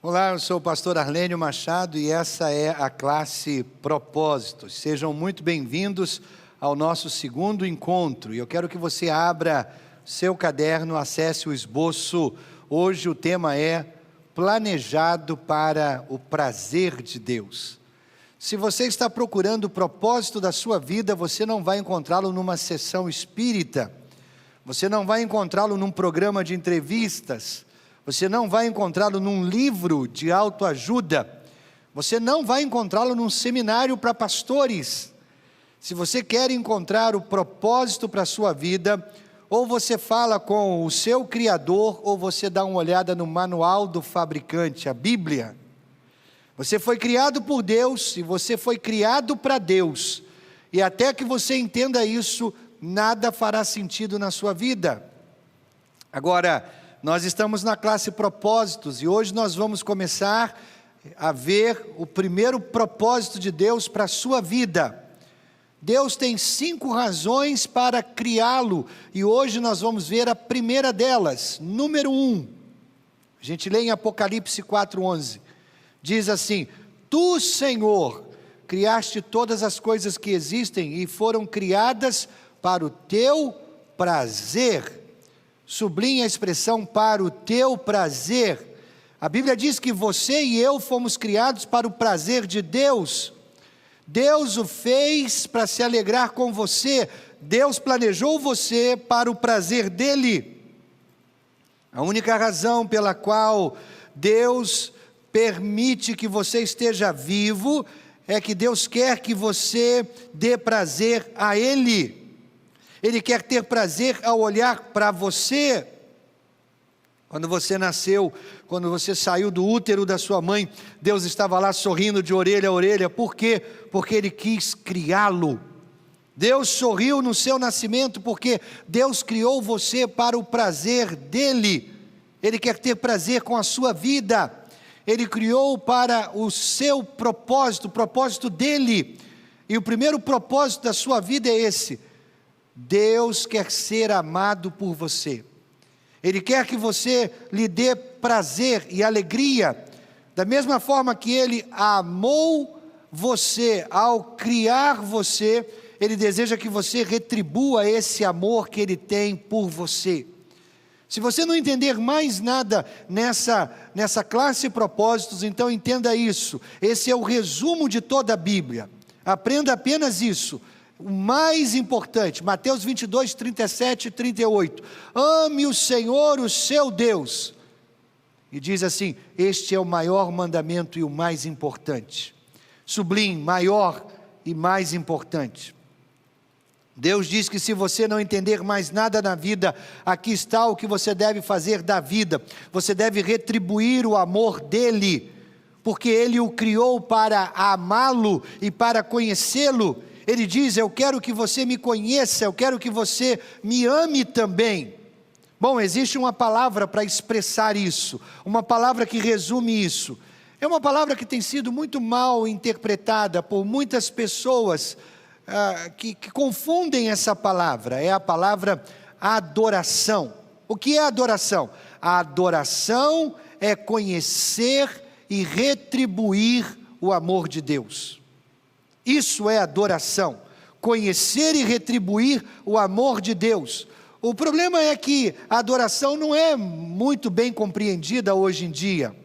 Olá, eu sou o pastor Arlênio Machado e essa é a classe Propósitos. Sejam muito bem-vindos ao nosso segundo encontro. E eu quero que você abra seu caderno, acesse o esboço. Hoje o tema é Planejado para o Prazer de Deus. Se você está procurando o propósito da sua vida, você não vai encontrá-lo numa sessão espírita. Você não vai encontrá-lo num programa de entrevistas. Você não vai encontrá-lo num livro de autoajuda. Você não vai encontrá-lo num seminário para pastores. Se você quer encontrar o propósito para a sua vida, ou você fala com o seu Criador, ou você dá uma olhada no manual do fabricante, a Bíblia. Você foi criado por Deus e você foi criado para Deus. E até que você entenda isso, nada fará sentido na sua vida. Agora, nós estamos na classe Propósitos e hoje nós vamos começar a ver o primeiro propósito de Deus para a sua vida. Deus tem 5 razões para criá-lo e hoje nós vamos ver a primeira delas. Número 1, a gente lê em Apocalipse 4:11, diz assim: Tu, Senhor, criaste todas as coisas que existem e foram criadas para o teu prazer. Sublinha a expressão para o teu prazer. A Bíblia diz que você e eu fomos criados para o prazer de Deus. Deus o fez para se alegrar com você. Deus planejou você para o prazer dele. A única razão pela qual Deus permite que você esteja vivo é que Deus quer que você dê prazer a Ele. Ele quer ter prazer ao olhar para você. Quando você nasceu, quando você saiu do útero da sua mãe, Deus estava lá sorrindo de orelha a orelha. Por quê? Porque Ele quis criá-lo. Deus sorriu no seu nascimento porque Deus criou você para o prazer dEle. Ele quer ter prazer com a sua vida. Ele criou para o seu propósito, o propósito dEle. E o primeiro propósito da sua vida é esse: Deus quer ser amado por você. Ele quer que você lhe dê prazer e alegria. Da mesma forma que Ele amou você ao criar você, Ele deseja que você retribua esse amor que Ele tem por você. Se você não entender mais nada nessa classe Propósitos, então entenda isso. Esse é o resumo de toda a Bíblia. Aprenda apenas isso. O mais importante, Mateus 22, 37 e 38. Ame o Senhor, o seu Deus. E diz assim: este é o maior mandamento e o mais importante. Sublinhe, maior e mais importante. Deus diz que se você não entender mais nada na vida, aqui está o que você deve fazer da vida. Você deve retribuir o amor dEle, porque Ele o criou para amá-lo e para conhecê-lo. Ele diz: eu quero que você me conheça, eu quero que você me ame também. Bom, existe uma palavra para expressar isso, uma palavra que resume isso. É uma palavra que tem sido muito mal interpretada por muitas pessoas que confundem essa palavra. É a palavra adoração. O que é adoração? A adoração é conhecer e retribuir o amor de Deus. Isso é adoração, conhecer e retribuir o amor de Deus. O problema é que a adoração não é muito bem compreendida hoje em dia.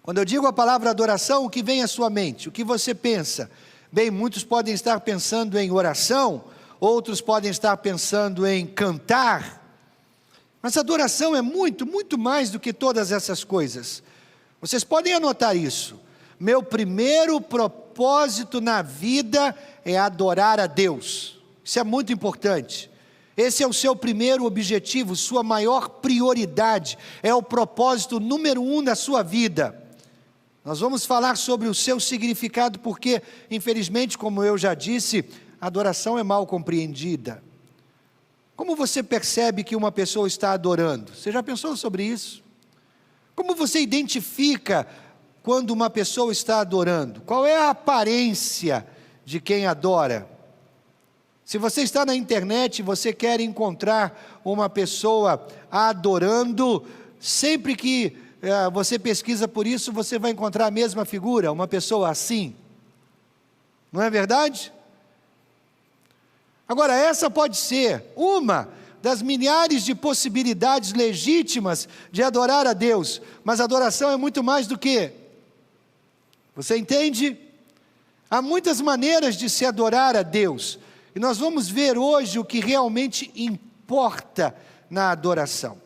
Quando eu digo a palavra adoração, o que vem à sua mente? O que você pensa? Bem, muitos podem estar pensando em oração, outros podem estar pensando em cantar. Mas adoração é muito, muito mais do que todas essas coisas. Vocês podem anotar isso. Meu primeiro propósito na vida é adorar a Deus. Isso é muito importante. Esse é o seu primeiro objetivo, sua maior prioridade. É o propósito número 1 da sua vida. Nós vamos falar sobre o seu significado porque, infelizmente, como eu já disse, a adoração é mal compreendida. Como você percebe que uma pessoa está adorando? Você já pensou sobre isso? Como você identifica quando uma pessoa está adorando? Qual é a aparência de quem adora? Se você está na internet e você quer encontrar uma pessoa adorando, sempre que você pesquisa por isso, você vai encontrar a mesma figura, uma pessoa assim. Não é verdade? Agora, essa pode ser uma das milhares de possibilidades legítimas de adorar a Deus, mas adoração é muito mais do que. Você entende? Há muitas maneiras de se adorar a Deus, e nós vamos ver hoje o que realmente importa na adoração.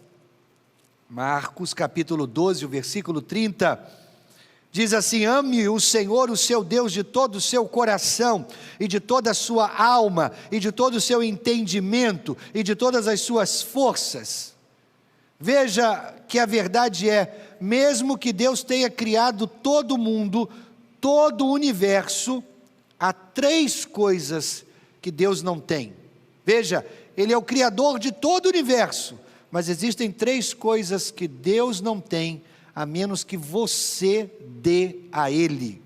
Marcos capítulo 12, o versículo 30, diz assim: ame o Senhor, o seu Deus, de todo o seu coração, e de toda a sua alma, e de todo o seu entendimento, e de todas as suas forças. Veja que a verdade é, mesmo que Deus tenha criado todo o mundo, todo o universo, há 3 coisas que Deus não tem. Veja, Ele é o Criador de todo o universo, mas existem 3 coisas que Deus não tem, a menos que você dê a Ele.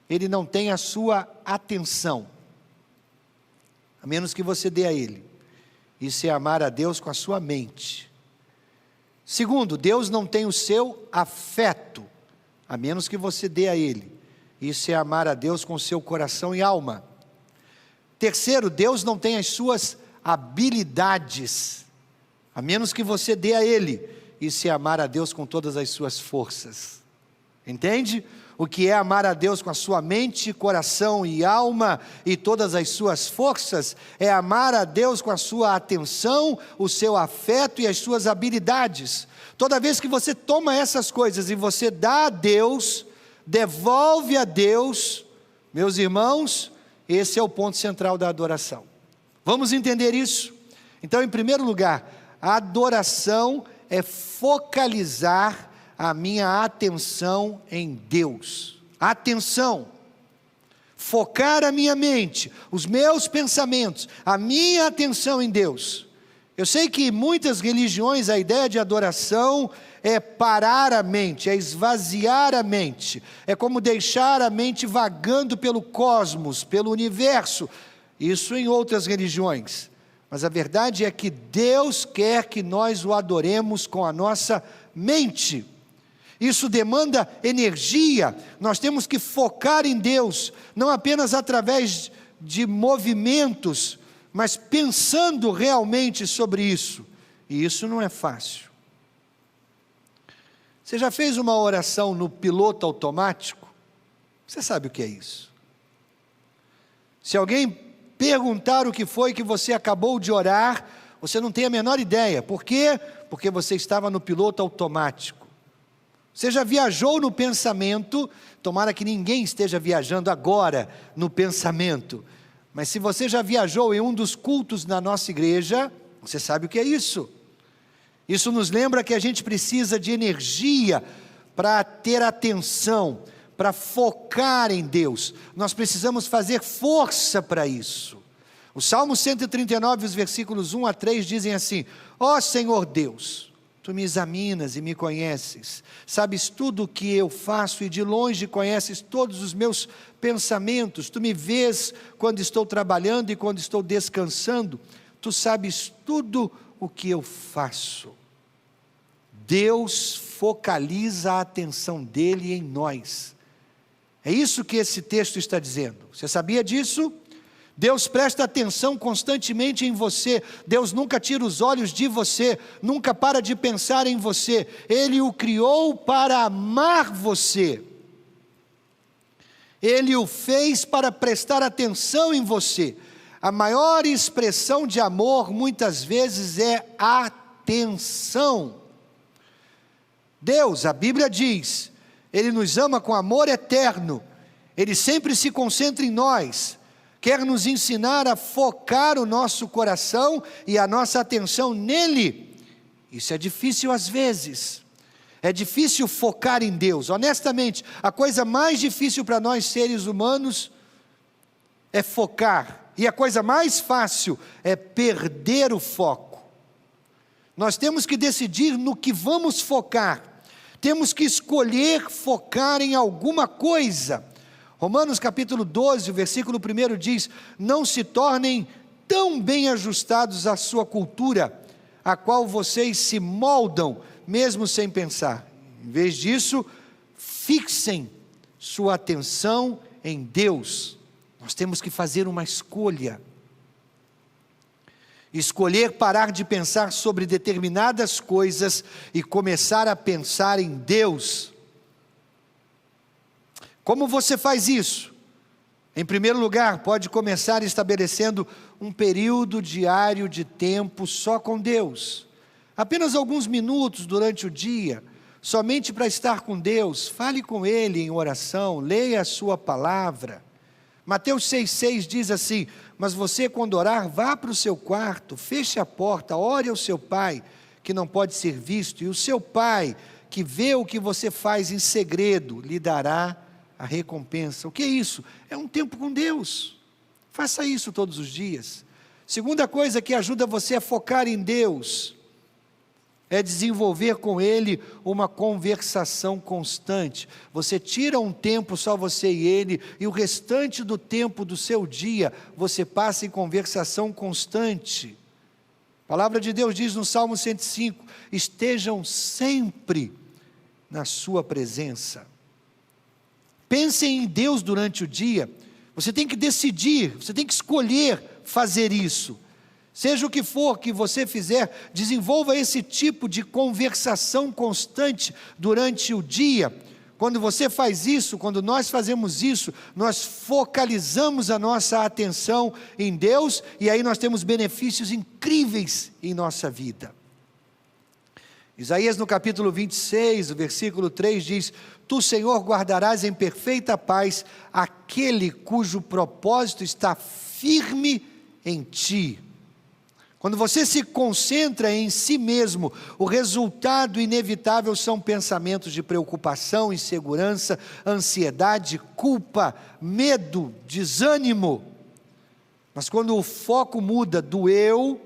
Ele não tem a sua atenção, a menos que você dê a Ele. Isso é amar a Deus com a sua mente. Segundo, Deus não tem o seu afeto, a menos que você dê a Ele. Isso é amar a Deus com o seu coração e alma. Terceiro, Deus não tem as suas habilidades, a menos que você dê a Ele. Isso é amar a Deus com todas as suas forças. Entende? O que é amar a Deus com a sua mente, coração e alma e todas as suas forças, é amar a Deus com a sua atenção, o seu afeto e as suas habilidades. Toda vez que você toma essas coisas e você dá a Deus, devolve a Deus, meus irmãos, esse é o ponto central da adoração. Vamos entender isso? Então, em primeiro lugar, a adoração é focalizar a minha atenção em Deus. Atenção, focar a minha mente, os meus pensamentos, a minha atenção em Deus. Eu sei que muitas religiões, a ideia de adoração é parar a mente, é esvaziar a mente, é como deixar a mente vagando pelo cosmos, pelo universo, isso em outras religiões. Mas a verdade é que Deus quer que nós o adoremos com a nossa mente. Isso demanda energia, nós temos que focar em Deus, não apenas através de movimentos, mas pensando realmente sobre isso. E isso não é fácil. Você já fez uma oração no piloto automático? Você sabe o que é isso? Se alguém perguntar o que foi que você acabou de orar, você não tem a menor ideia. Por quê? Porque você estava no piloto automático. Você já viajou no pensamento, tomara que ninguém esteja viajando agora no pensamento, mas se você já viajou em um dos cultos na nossa igreja, você sabe o que é isso. Isso nos lembra que a gente precisa de energia para ter atenção, para focar em Deus. Nós precisamos fazer força para isso. O Salmo 139, os versículos 1 a 3 dizem assim: ó Senhor Deus, Tu me examinas e me conheces, sabes tudo o que eu faço e de longe conheces todos os meus pensamentos. Tu me vês quando estou trabalhando e quando estou descansando. Tu sabes tudo o que eu faço. Deus focaliza a atenção dele em nós. É isso que esse texto está dizendo. Você sabia disso? Deus presta atenção constantemente em você. Deus nunca tira os olhos de você, nunca para de pensar em você. Ele o criou para amar você. Ele o fez para prestar atenção em você. A maior expressão de amor, muitas vezes, é atenção. Deus, a Bíblia diz, Ele nos ama com amor eterno. Ele sempre se concentra em nós. Quer nos ensinar a focar o nosso coração e a nossa atenção nele. Isso é difícil às vezes. É difícil focar em Deus. Honestamente, a coisa mais difícil para nós seres humanos é focar. E a coisa mais fácil é perder o foco. Nós temos que decidir no que vamos focar. Temos que escolher focar em alguma coisa. Romanos capítulo 12, o versículo 1 diz: não se tornem tão bem ajustados à sua cultura, a qual vocês se moldam, mesmo sem pensar. Em vez disso, fixem sua atenção em Deus. Nós temos que fazer uma escolha. Escolher parar de pensar sobre determinadas coisas e começar a pensar em Deus. Como você faz isso? Em primeiro lugar, pode começar estabelecendo um período diário de tempo só com Deus. Apenas alguns minutos durante o dia, somente para estar com Deus. Fale com Ele em oração, leia a sua palavra. Mateus 6,6 diz assim: mas você, quando orar, vá para o seu quarto, feche a porta, ore ao seu pai, que não pode ser visto, e o seu pai, que vê o que você faz em segredo, lhe dará a recompensa. O que é isso? É um tempo com Deus. Faça isso todos os dias. Segunda coisa que ajuda você a focar em Deus é desenvolver com Ele uma conversação constante. Você tira um tempo só você e Ele, e o restante do tempo do seu dia, você passa em conversação constante. A palavra de Deus diz no Salmo 105, estejam sempre na sua presença. Pensem em Deus durante o dia. Você tem que decidir, você tem que escolher fazer isso. Seja o que for que você fizer, desenvolva esse tipo de conversação constante durante o dia. Quando você faz isso, quando nós fazemos isso, nós focalizamos a nossa atenção em Deus, e aí nós temos benefícios incríveis em nossa vida. Isaías no capítulo 26, o versículo 3 diz: tu, Senhor, guardarás em perfeita paz aquele cujo propósito está firme em ti. Quando você se concentra em si mesmo, o resultado inevitável são pensamentos de preocupação, insegurança, ansiedade, culpa, medo, desânimo. Mas quando o foco muda do eu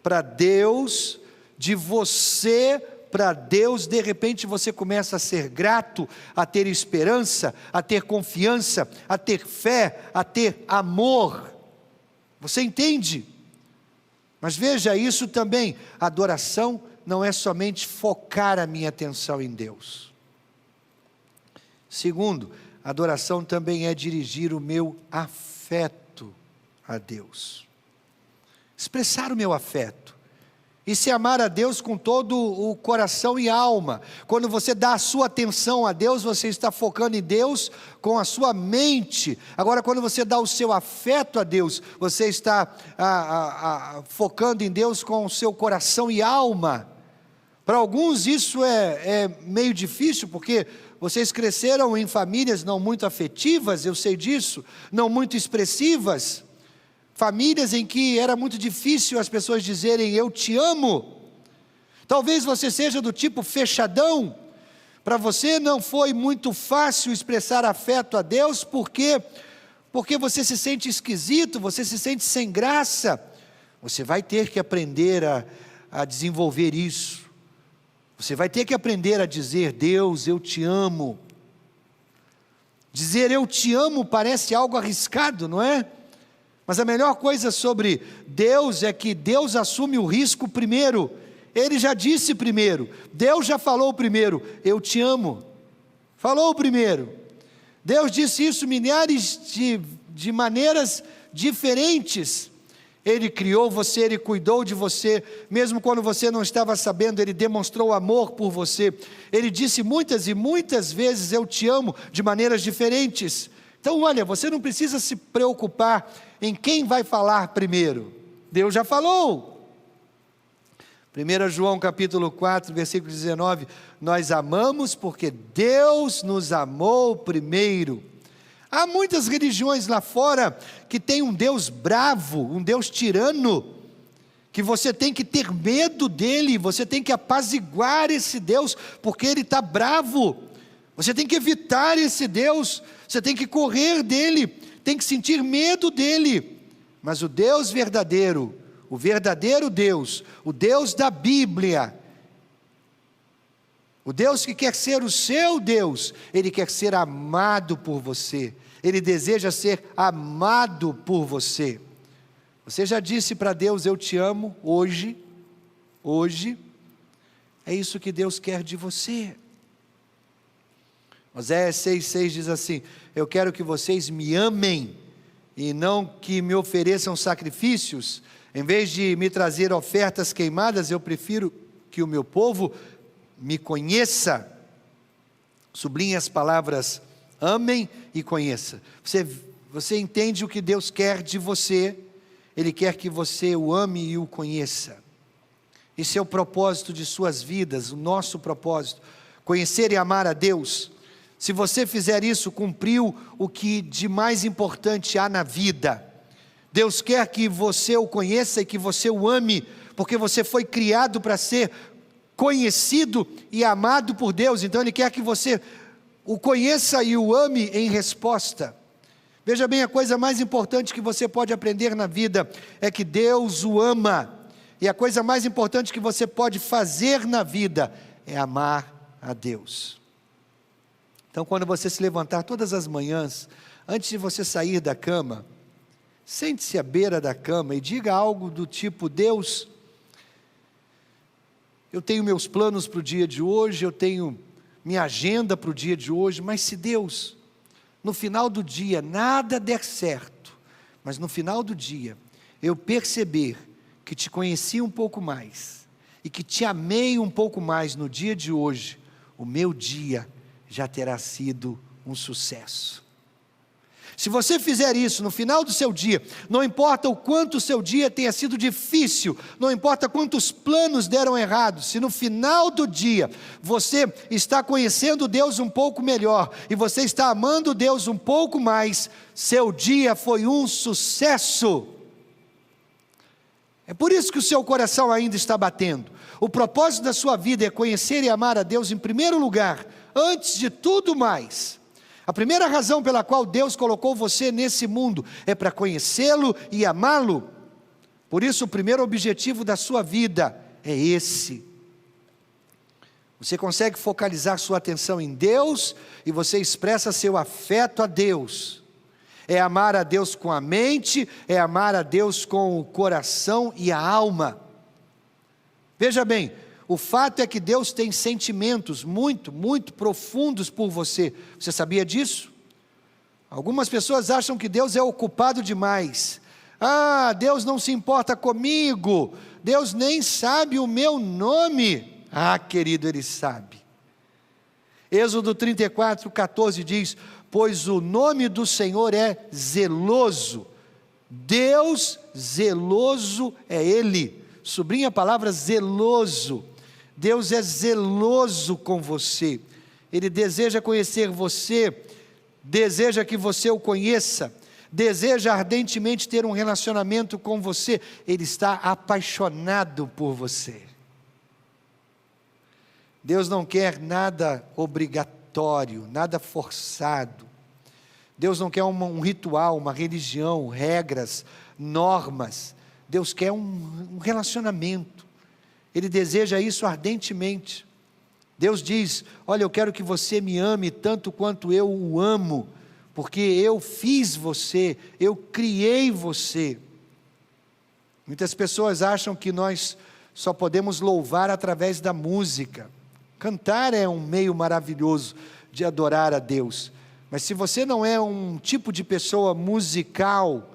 para Deus, de você para Deus, de repente você começa a ser grato, a ter esperança, a ter confiança, a ter fé, a ter amor. Você entende? Mas veja isso também, adoração não é somente focar a minha atenção em Deus. Segundo, adoração também é dirigir o meu afeto a Deus. Expressar o meu afeto. E se amar a Deus com todo o coração e alma. Quando você dá a sua atenção a Deus, você está focando em Deus com a sua mente. Agora, quando você dá o seu afeto a Deus, você está focando em Deus com o seu coração e alma. Para alguns isso é meio difícil, porque vocês cresceram em famílias não muito afetivas, eu sei disso, não muito expressivas. Famílias em que era muito difícil as pessoas dizerem eu te amo. Talvez você seja do tipo fechadão. Para você não foi muito fácil expressar afeto a Deus, porque você se sente esquisito, você se sente sem graça. Você vai ter que aprender a desenvolver isso. Você vai ter que aprender a dizer: Deus, eu te amo. Dizer eu te amo parece algo arriscado, não é? Mas a melhor coisa sobre Deus é que Deus assume o risco primeiro. Ele já disse primeiro, Deus já falou primeiro, eu te amo. Falou primeiro. Deus disse isso milhares de maneiras diferentes. Ele criou você, Ele cuidou de você, mesmo quando você não estava sabendo, Ele demonstrou amor por você. Ele disse muitas e muitas vezes eu te amo, de maneiras diferentes. Então olha, você não precisa se preocupar em quem vai falar primeiro. Deus já falou. 1 João capítulo 4, versículo 19, nós amamos porque Deus nos amou primeiro. Há muitas religiões lá fora que tem um Deus bravo, um Deus tirano, que você tem que ter medo dele, você tem que apaziguar esse Deus, porque ele está bravo. Você tem que evitar esse Deus, você tem que correr dele, tem que sentir medo dele. Mas o Deus verdadeiro, o verdadeiro Deus, o Deus da Bíblia, o Deus que quer ser o seu Deus, Ele quer ser amado por você, Ele deseja ser amado por você. Você já disse para Deus, eu te amo, hoje? É isso que Deus quer de você. Oséias 6,6 diz assim: eu quero que vocês me amem e não que me ofereçam sacrifícios. Em vez de me trazer ofertas queimadas, eu prefiro que o meu povo me conheça. Sublinhe as palavras amem e conheça. Você entende o que Deus quer de você? Ele quer que você o ame e o conheça. Esse é o propósito de suas vidas, o nosso propósito. Conhecer e amar a Deus. Se você fizer isso, cumpriu o que de mais importante há na vida. Deus quer que você o conheça e que você o ame, porque você foi criado para ser conhecido e amado por Deus. Então Ele quer que você o conheça e o ame em resposta. Veja bem, a coisa mais importante que você pode aprender na vida é que Deus o ama. E a coisa mais importante que você pode fazer na vida é amar a Deus. Então, quando você se levantar todas as manhãs, antes de você sair da cama, sente-se à beira da cama e diga algo do tipo: Deus, eu tenho meus planos para o dia de hoje, eu tenho minha agenda para o dia de hoje, mas se Deus, no final do dia, nada der certo, mas no final do dia, eu perceber que te conheci um pouco mais, e que te amei um pouco mais no dia de hoje, o meu dia já terá sido um sucesso. Se você fizer isso no final do seu dia, não importa o quanto o seu dia tenha sido difícil, não importa quantos planos deram errado, se no final do dia você está conhecendo Deus um pouco melhor, e você está amando Deus um pouco mais, seu dia foi um sucesso. É por isso que o seu coração ainda está batendo. O propósito da sua vida é conhecer e amar a Deus em primeiro lugar, antes de tudo mais. A primeira razão pela qual Deus colocou você nesse mundo é para conhecê-lo e amá-lo. Por isso o primeiro objetivo da sua vida é esse. Você consegue focalizar sua atenção em Deus e você expressa seu afeto a Deus. É amar a Deus com a mente, é amar a Deus com o coração e a alma. Veja bem, o fato é que Deus tem sentimentos muito, muito profundos por você. Você sabia disso? Algumas pessoas acham que Deus é ocupado demais. Ah, Deus não se importa comigo. Deus nem sabe o meu nome. Ah, querido, Ele sabe. Êxodo 34:14 diz: pois o nome do Senhor é zeloso. Deus zeloso é Ele. Sublinha a palavra zeloso. Deus é zeloso com você. Ele deseja conhecer você, deseja que você o conheça, deseja ardentemente ter um relacionamento com você. Ele está apaixonado por você. Deus não quer nada obrigatório, nada forçado. Deus não quer um ritual, uma religião, regras, normas. Deus quer um relacionamento. Ele deseja isso ardentemente. Deus diz: olha, eu quero que você me ame tanto quanto eu o amo, porque eu fiz você, eu criei você. Muitas pessoas acham que nós só podemos louvar através da música. Cantar é um meio maravilhoso de adorar a Deus, mas se você não é um tipo de pessoa musical,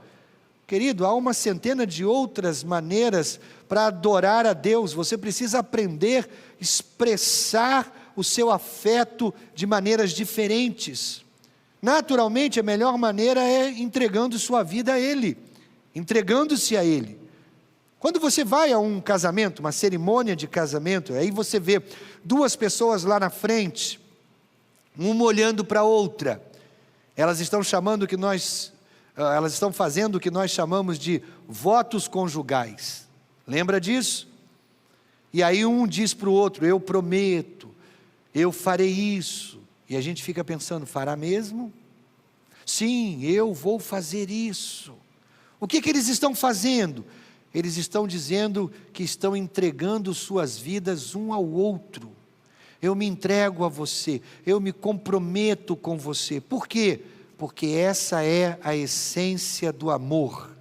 querido, há uma centena de outras maneiras para adorar a Deus. Você precisa aprender a expressar o seu afeto de maneiras diferentes. Naturalmente, a melhor maneira é entregando sua vida a Ele, entregando-se a Ele. Quando você vai a um casamento, uma cerimônia de casamento, aí você vê duas pessoas lá na frente, uma olhando para a outra. Elas estão fazendo o que nós chamamos de votos conjugais. Lembra disso? E aí um diz para o outro: eu prometo, eu farei isso. E a gente fica pensando: fará mesmo? Sim, eu vou fazer isso. O que eles estão fazendo? Eles estão dizendo que estão entregando suas vidas um ao outro. Eu me entrego a você, eu me comprometo com você. Por quê? Porque essa é a essência do amor.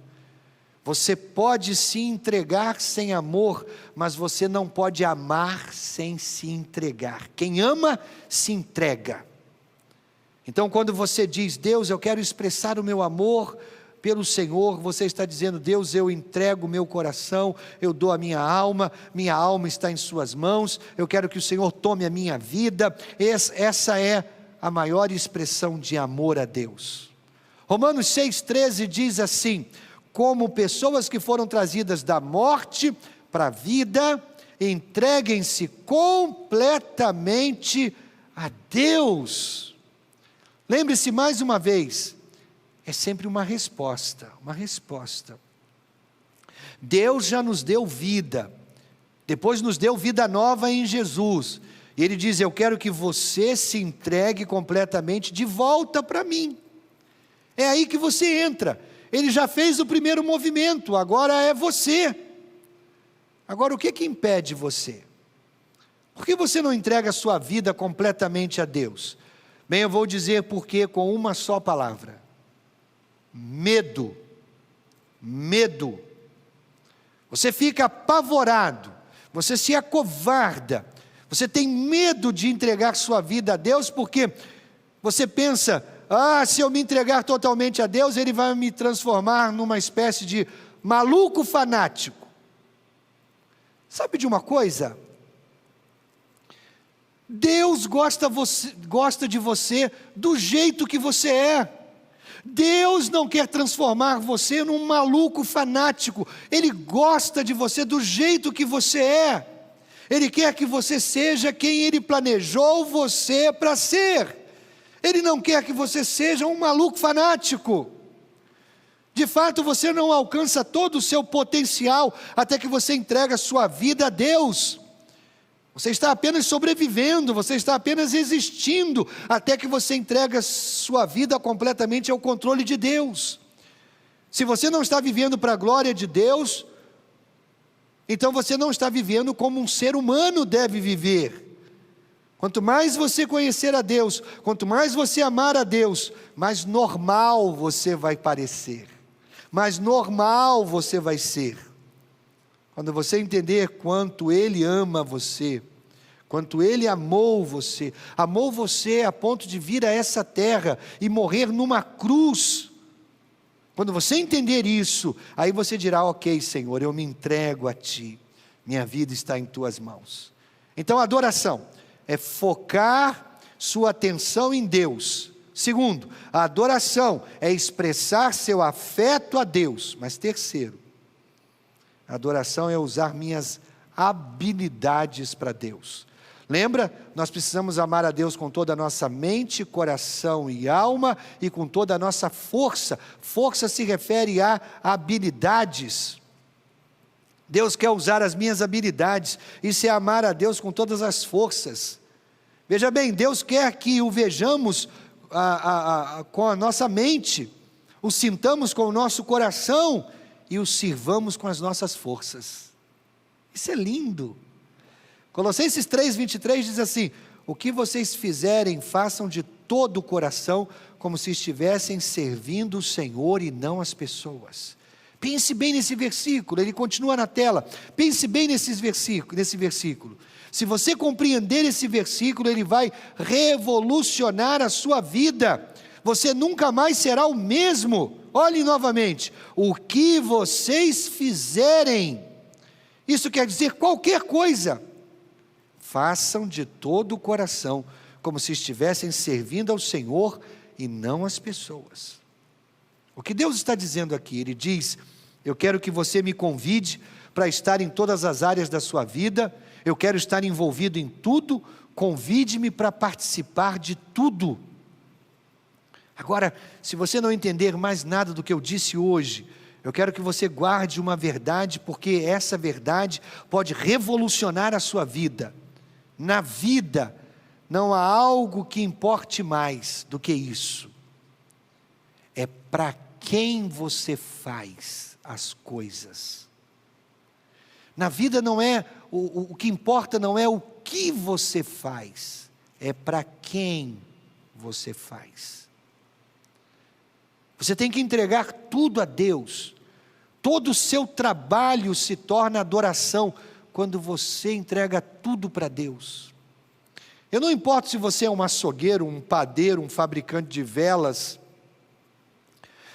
Você pode se entregar sem amor, mas você não pode amar sem se entregar. Quem ama, se entrega. Então, quando você diz, Deus, eu quero expressar o meu amor pelo Senhor, você está dizendo, Deus, eu entrego o meu coração, eu dou a minha alma está em suas mãos, eu quero que o Senhor tome a minha vida. Essa é a maior expressão de amor a Deus. Romanos 6,13 diz assim: como pessoas que foram trazidas da morte para a vida, entreguem-se completamente a Deus. Lembre-se mais uma vez, é sempre uma resposta. Deus já nos deu vida, depois nos deu vida nova em Jesus, e Ele diz, eu quero que você se entregue completamente de volta para mim. É aí que você entra. Ele já fez o primeiro movimento, agora é você. Agora o que impede você? Por que você não entrega a sua vida completamente a Deus? Bem, eu vou dizer porque com uma só palavra: medo. Medo. Você fica apavorado, você se acovarda, você tem medo de entregar sua vida a Deus, porque você pensa, se eu me entregar totalmente a Deus, Ele vai me transformar numa espécie de maluco fanático. Sabe de uma coisa? Deus gosta de você do jeito que você é. Deus não quer transformar você num maluco fanático. Ele gosta de você do jeito que você é. Ele quer que você seja quem Ele planejou você para ser. Ele não quer que você seja um maluco fanático. De fato, você não alcança todo o seu potencial até que você entrega a sua vida a Deus. Você está apenas sobrevivendo, você está apenas existindo, até que você entrega sua vida completamente ao controle de Deus. Se você não está vivendo para a glória de Deus, então você não está vivendo como um ser humano deve viver. Quanto mais você conhecer a Deus, quanto mais você amar a Deus, mais normal você vai parecer, mais normal você vai ser. Quando você entender quanto Ele ama você, quanto Ele amou você a ponto de vir a essa terra e morrer numa cruz. Quando você entender isso, aí você dirá, ok, Senhor, eu me entrego a Ti, minha vida está em Tuas mãos. Então a adoração é focar sua atenção em Deus. Segundo, a adoração é expressar seu afeto a Deus. Mas terceiro, a adoração é usar minhas habilidades para Deus. Lembra? Nós precisamos amar a Deus com toda a nossa mente, coração e alma, e com toda a nossa força. Força se refere a habilidades. Deus quer usar as minhas habilidades, isso é amar a Deus com todas as forças. Veja bem, Deus quer que o vejamos com a nossa mente, o sintamos com o nosso coração, e o sirvamos com as nossas forças. Isso é lindo. Colossenses 3:23 diz assim, o que vocês fizerem, façam de todo o coração, como se estivessem servindo o Senhor e não as pessoas. Pense bem nesse versículo, ele continua na tela, pense bem nesse versículo. Se você compreender esse versículo, ele vai revolucionar a sua vida, você nunca mais será o mesmo. Olhe novamente, o que vocês fizerem, isso quer dizer qualquer coisa, façam de todo o coração, como se estivessem servindo ao Senhor e não às pessoas. O que Deus está dizendo aqui? Ele diz, eu quero que você me convide para estar em todas as áreas da sua vida, eu quero estar envolvido em tudo, convide-me para participar de tudo. Agora, se você não entender mais nada do que eu disse hoje, eu quero que você guarde uma verdade, porque essa verdade pode revolucionar a sua vida. Na vida, não há algo que importe mais do que isso. É para quem você faz as coisas. Na vida não é, o que importa não é o que você faz, é para quem você faz. Você tem que entregar tudo a Deus. Todo o seu trabalho se torna adoração quando você entrega tudo para Deus. Eu não importo se você é um açougueiro, um padeiro, um fabricante de velas.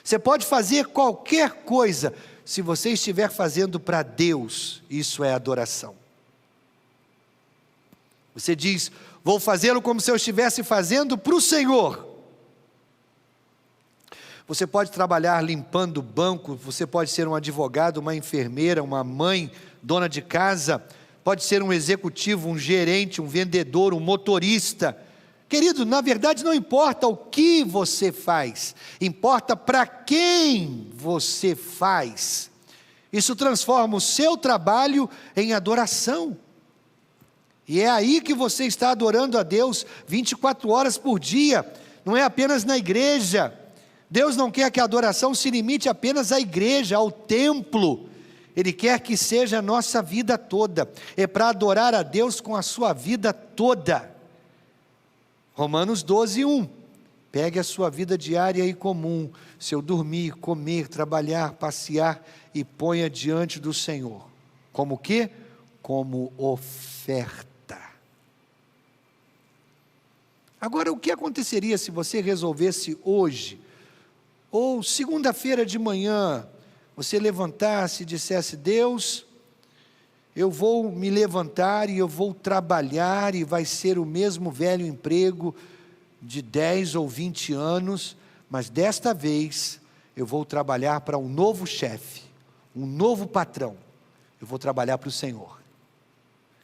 Você pode fazer qualquer coisa, se você estiver fazendo para Deus, isso é adoração. Você diz, vou fazê-lo como se eu estivesse fazendo para o Senhor. Você pode trabalhar limpando o banco, você pode ser um advogado, uma enfermeira, uma mãe, dona de casa, pode ser um executivo, um gerente, um vendedor, um motorista. Querido, na verdade não importa o que você faz, importa para quem você faz. Isso transforma o seu trabalho em adoração. E é aí que você está adorando a Deus 24 horas por dia, não é apenas na igreja. Deus não quer que a adoração se limite apenas à igreja, ao templo. Ele quer que seja a nossa vida toda. É para adorar a Deus com a sua vida toda. Romanos 12:1. Pegue a sua vida diária e comum, seu dormir, comer, trabalhar, passear, e ponha diante do Senhor. Como quê? Como oferta. Agora, o que aconteceria se você resolvesse hoje, ou segunda-feira de manhã, você levantasse e dissesse, Deus, eu vou me levantar e eu vou trabalhar, e vai ser o mesmo velho emprego de 10 ou 20 anos, mas desta vez eu vou trabalhar para um novo chefe, um novo patrão, eu vou trabalhar para o Senhor.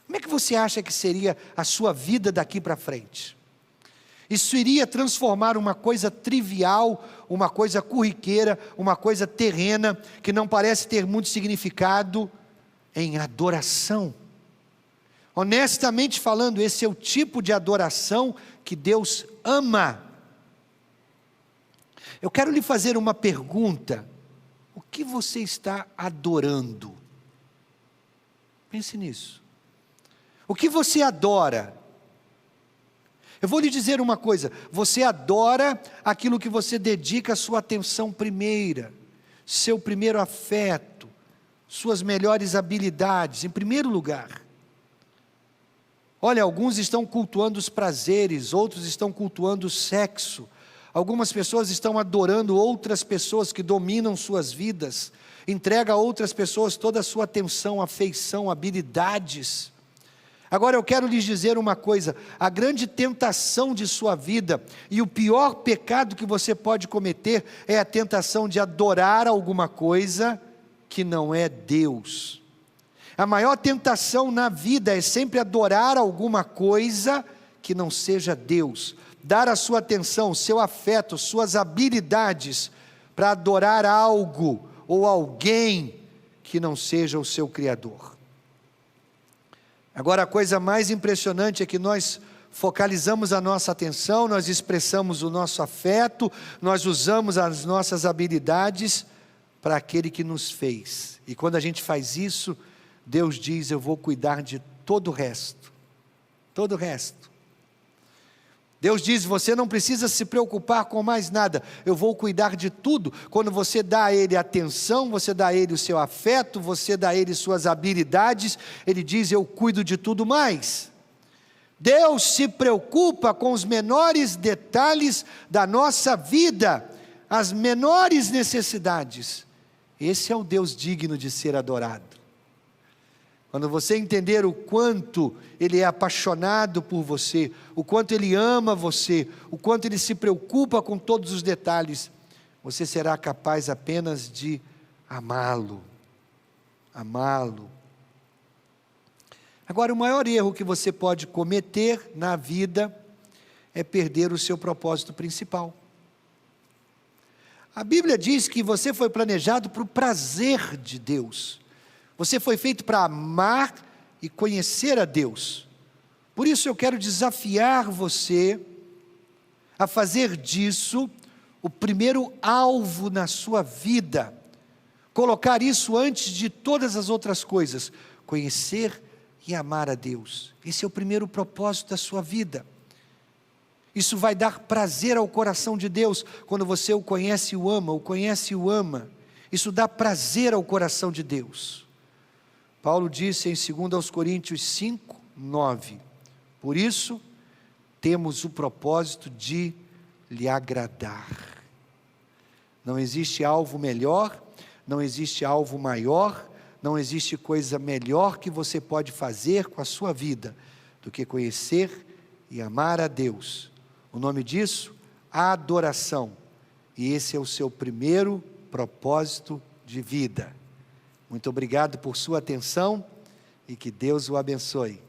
Como é que você acha que seria a sua vida daqui para frente? Isso iria transformar uma coisa trivial, uma coisa corriqueira, uma coisa terrena, que não parece ter muito significado, em adoração. Honestamente falando, esse é o tipo de adoração que Deus ama. Eu quero lhe fazer uma pergunta: o que você está adorando? Pense nisso. O que você adora? Eu vou lhe dizer uma coisa, você adora aquilo que você dedica a sua atenção primeira, seu primeiro afeto, suas melhores habilidades, em primeiro lugar. Olha, alguns estão cultuando os prazeres, outros estão cultuando o sexo, algumas pessoas estão adorando outras pessoas que dominam suas vidas, entrega a outras pessoas toda a sua atenção, afeição, habilidades. Agora eu quero lhes dizer uma coisa, a grande tentação de sua vida, e o pior pecado que você pode cometer, é a tentação de adorar alguma coisa que não é Deus. A maior tentação na vida é sempre adorar alguma coisa que não seja Deus, dar a sua atenção, seu afeto, suas habilidades, para adorar algo ou alguém que não seja o seu Criador. Agora, a coisa mais impressionante é que nós focalizamos a nossa atenção, nós expressamos o nosso afeto, nós usamos as nossas habilidades para aquele que nos fez. E quando a gente faz isso, Deus diz, eu vou cuidar de todo o resto. Todo o resto. Deus diz, você não precisa se preocupar com mais nada, eu vou cuidar de tudo. Quando você dá a Ele atenção, você dá a Ele o seu afeto, você dá a Ele suas habilidades, Ele diz, eu cuido de tudo mais. Deus se preocupa com os menores detalhes da nossa vida, as menores necessidades. Esse é o Deus digno de ser adorado. Quando você entender o quanto Ele é apaixonado por você, o quanto Ele ama você, o quanto Ele se preocupa com todos os detalhes, você será capaz apenas de amá-lo. Amá-lo. Agora, o maior erro que você pode cometer na vida é perder o seu propósito principal. A Bíblia diz que você foi planejado para o prazer de Deus. Você foi feito para amar e conhecer a Deus. Por isso eu quero desafiar você a fazer disso o primeiro alvo na sua vida. Colocar isso antes de todas as outras coisas. Conhecer e amar a Deus. Esse é o primeiro propósito da sua vida. Isso vai dar prazer ao coração de Deus, quando você o conhece e o ama, o conhece e o ama. Isso dá prazer ao coração de Deus. Paulo disse em 2 Coríntios 5:9, por isso, temos o propósito de lhe agradar. Não existe alvo melhor, não existe alvo maior, não existe coisa melhor que você pode fazer com a sua vida do que conhecer e amar a Deus. O nome disso? Adoração. E esse é o seu primeiro propósito de vida. Muito obrigado por sua atenção e que Deus o abençoe.